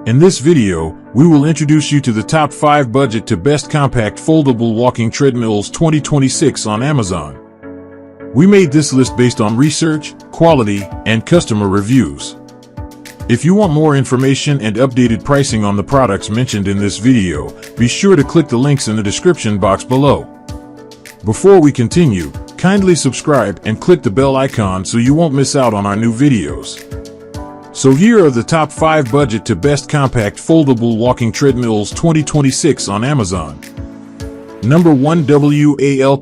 In this video, we will introduce you to the top 5 budget to best compact foldable walking treadmills 2026 on Amazon. We made this list based on research, quality, and customer reviews. If you want more information and updated pricing on the products mentioned in this video, be sure to click the links in the description box below. Before we continue, kindly subscribe and click the bell icon so you won't miss out on our new videos. So here are the top 5 budget to best compact foldable walking treadmills 2026 on Amazon. Number 1, WALKINGPAD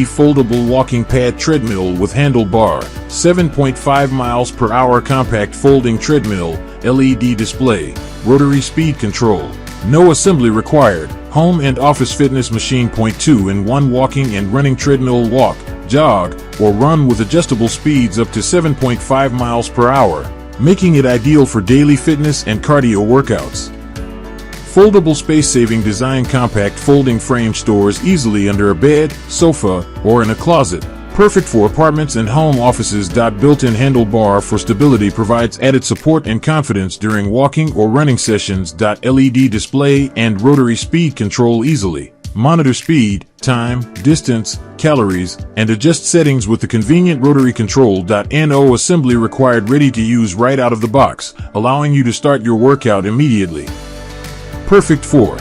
Foldable Walking Pad Treadmill with Handlebar, 7.5 miles per hour compact folding treadmill, LED display, rotary speed control, no assembly required, home and office fitness machine. 2-in-1 walking and running treadmill, walk, jog, or run with adjustable speeds up to 7.5 miles per hour, making it ideal for daily fitness and cardio workouts. Foldable space-saving design, compact folding frame stores easily under a bed, sofa, or in a closet. Perfect for apartments and home offices. Built-in handlebar for stability provides added support and confidence during walking or running sessions. LED display and rotary speed control easily. Monitor speed, time, distance, calories, and adjust settings with the convenient rotary control. No assembly required, ready to use right out of the box, allowing you to start your workout immediately. Perfect for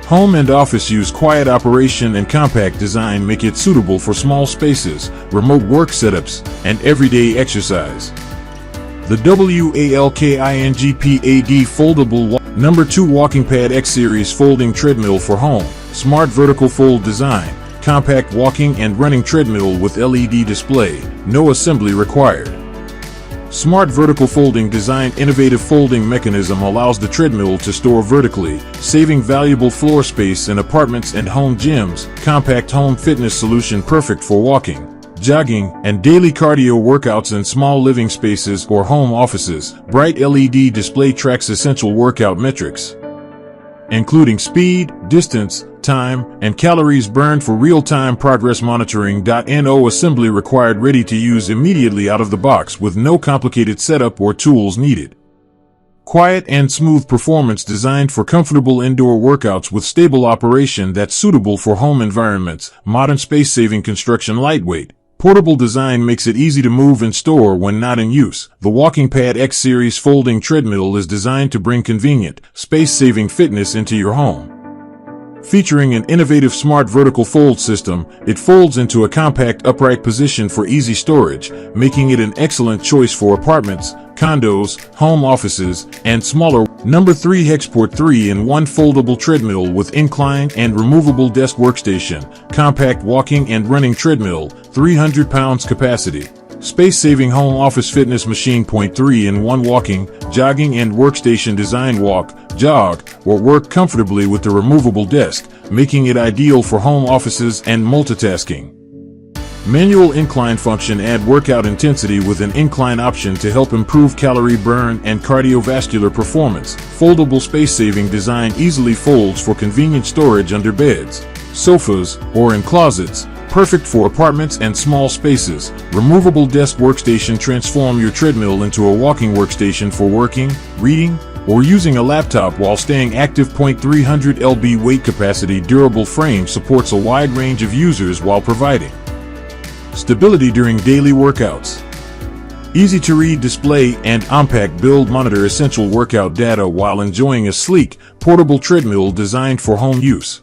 home and office use. Quiet operation and compact design make it suitable for small spaces, remote work setups, and everyday exercise. The WALKINGPAD Foldable Number 2, WALKINGPAD X Series Folding Treadmill for Home. Smart vertical fold design, compact walking and running treadmill with LED display, no assembly required. Smart vertical folding design. Innovative folding mechanism allows the treadmill to store vertically, saving valuable floor space in apartments and home gyms. Compact home fitness solution, perfect for walking, jogging, and daily cardio workouts in small living spaces or home offices. Bright LED display tracks essential workout metrics, including speed, distance, time, and calories burned for real-time progress monitoring. No assembly required, ready to use immediately out of the box with no complicated setup or tools needed. Quiet and smooth performance, designed for comfortable indoor workouts with stable operation that's suitable for home environments. Modern space-saving construction, lightweight, portable design makes it easy to move and store when not in use. The WALKINGPAD X Series folding treadmill is designed to bring convenient, space-saving fitness into your home. Featuring an innovative smart vertical fold system, it folds into a compact upright position for easy storage, making it an excellent choice for apartments, condos, home offices, and smaller. Number 3, Hccsport 3-in-1 Foldable Treadmill with Incline and Removable Desk Workstation, Compact Walking and Running Treadmill, 300 pounds capacity. Space-saving home office fitness machine. 3-in-1 walking, jogging and workstation design. Walk, jog, or work comfortably with the removable desk, making it ideal for home offices and multitasking. Manual incline function, add workout intensity with an incline option to help improve calorie burn and cardiovascular performance. Foldable space-saving design easily folds for convenient storage under beds, sofas, or in closets. Perfect for apartments and small spaces. Removable desk workstation, transform your treadmill into a walking workstation for working, reading, or using a laptop while staying active. 300 lb weight capacity. Durable frame supports a wide range of users while providing stability during daily workouts. Easy to read display and compact build, monitor essential workout data while enjoying a sleek, portable treadmill designed for home use.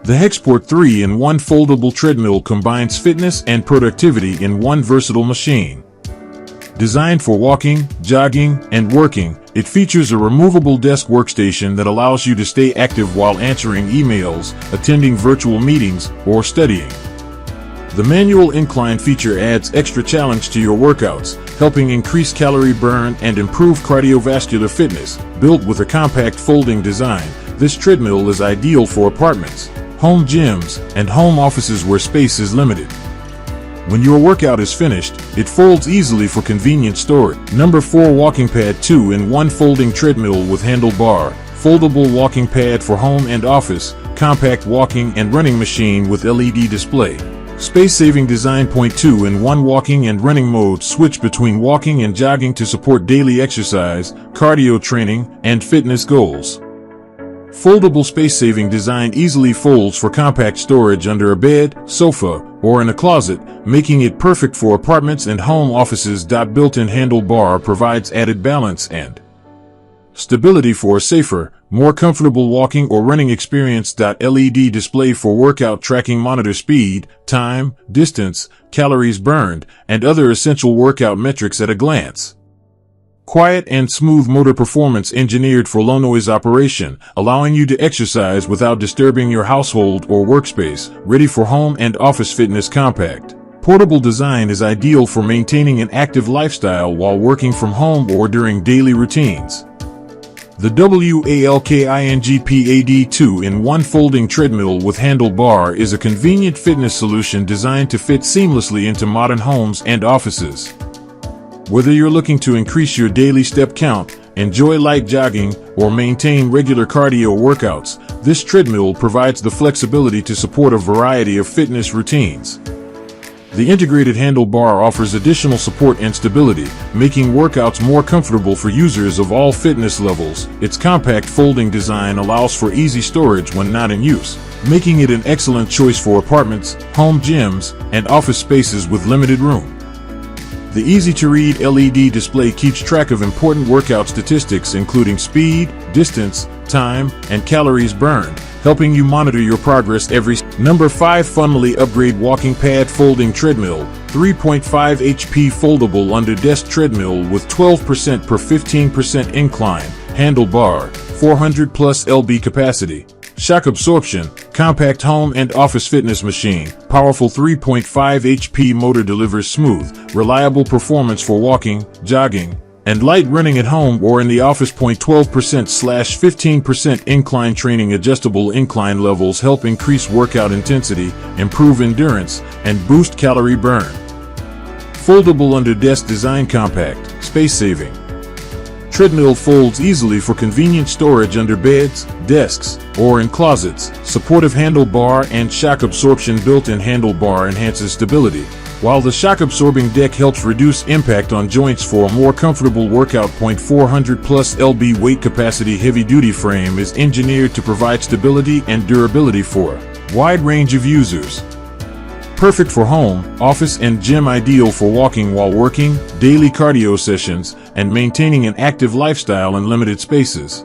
The Hccsport 3-in-1 Foldable Treadmill combines fitness and productivity in one versatile machine. Designed for walking, jogging, and working, it features a removable desk workstation that allows you to stay active while answering emails, attending virtual meetings, or studying. The manual incline feature adds extra challenge to your workouts, helping increase calorie burn and improve cardiovascular fitness. Built with a compact folding design, this treadmill is ideal for apartments, home gyms, and home offices where space is limited. When your workout is finished, it folds easily for convenient storage. Number 4, WALKINGPAD 2-in-1 Folding Treadmill with Handlebar, Foldable Walking Pad for Home and Office, Compact Walking and Running Machine with LED Display. Space-saving design. Point 2. In one walking and running mode, switch between walking and jogging to support daily exercise, cardio training, and fitness goals. Foldable space-saving design easily folds for compact storage under a bed, sofa, or in a closet, making it perfect for apartments and home offices. Built-in handlebar provides added balance and stability for a safer, more comfortable walking or running experience. LED display for workout tracking. Monitor speed, time, distance, calories burned, and other essential workout metrics at a glance. Quiet and smooth motor performance engineered for low-noise operation, allowing you to exercise without disturbing your household or workspace. Ready for home and office fitness. Compact, portable design is ideal for maintaining an active lifestyle while working from home or during daily routines. The WALKINGPAD 2-in-1 folding treadmill with handlebar is a convenient fitness solution designed to fit seamlessly into modern homes and offices. Whether you're looking to increase your daily step count, enjoy light jogging, or maintain regular cardio workouts, this treadmill provides the flexibility to support a variety of fitness routines. The integrated handlebar offers additional support and stability, making workouts more comfortable for users of all fitness levels. Its compact folding design allows for easy storage when not in use, making it an excellent choice for apartments, home gyms, and office spaces with limited room. The easy-to-read LED display keeps track of important workout statistics including speed, distance, time, and calories burned, helping you monitor your progress every. Number 5. FUNMILY Upgrade Walking Pad Folding Treadmill, 3.5 HP foldable under-desk treadmill with 12% per 15% incline, handlebar, 400 plus lb capacity. Shock absorption, compact home and office fitness machine. Powerful 3.5 HP motor delivers smooth, reliable performance for walking, jogging, and light running at home or in the office. 12%/15% incline training. Adjustable incline levels help increase workout intensity, improve endurance, and boost calorie burn. Foldable under-desk design. Compact, space-saving. Treadmill folds easily for convenient storage under beds, desks, or in closets. Supportive handlebar and shock absorption. Built-in handlebar enhances stability, while the shock-absorbing deck helps reduce impact on joints for a more comfortable workout. 400 plus lb weight capacity. Heavy-duty frame is engineered to provide stability and durability for a wide range of users. Perfect for home, office, and gym. Ideal for walking while working, daily cardio sessions, and maintaining an active lifestyle in limited spaces.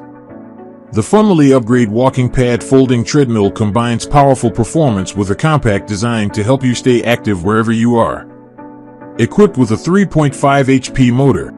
The FUNMILY Upgrade Walking Pad Folding Treadmill combines powerful performance with a compact design to help you stay active wherever you are. Equipped with a 3.5 HP motor,